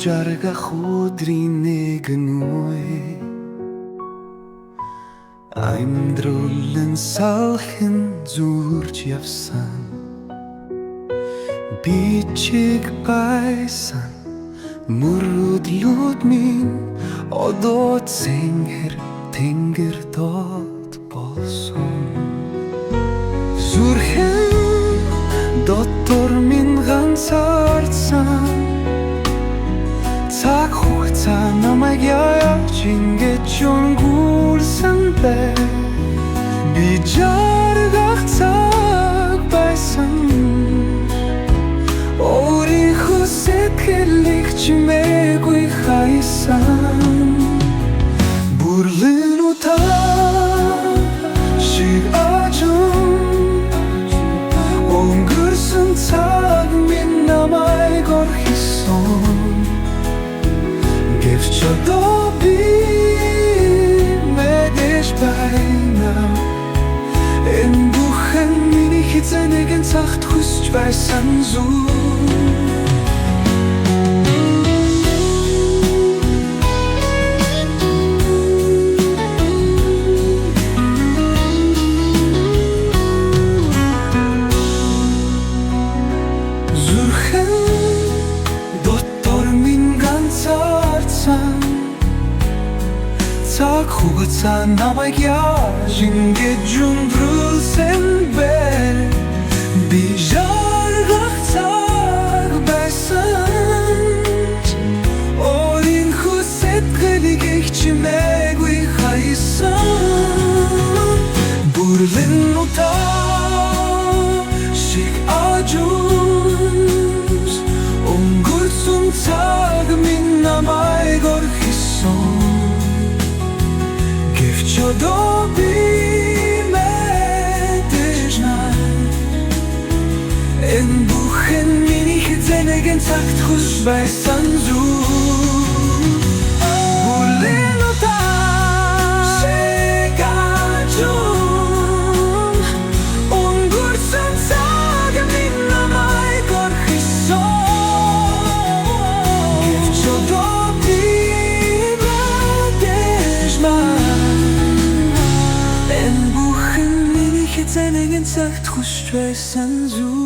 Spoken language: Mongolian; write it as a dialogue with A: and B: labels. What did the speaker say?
A: жаргах өдрийн нэгэн үе Амьдралын салхин зүрж явсан Би чиг байсан мөрөдлүүд минь одоо цэнгэр тэнгэр дот болсон Зүрхэн дотор минь ганцаардсан Цаг хугацаа намайг яаж ингэж өнгөрсөн бэ Би жаргах цаг байсан Өөрийнхөө сэтгэлийг чимээгүй хайсан Бүрлэн утаа шиг ажим Өнгөрсөн цаг минь намайг орхисон Гэвч одоо би мэдэж байна Энэ бүхэн миний хэзээ цагт хүсч байсан зүйл Цаг хугацаа намайг яаж ингэж өнгөрүүлсэн бэ Би жаргах цаг байсан Өөрийнхөө сэтгэлийг чимээгүй хайсан Бүрлэн утаа шиг ажус Өнгөрсөн цаг минь намайг орхисон Одоо би мэдэж байна Энэ бүхэн миний хэзээ цагт хүсч байсан зүйл Бүрлэн утаа шиг ажим Өнгөрсөн цаг минь намайг орхисон Гэвч одоо би мэдэж байна Цагт хүсч байсан зүйл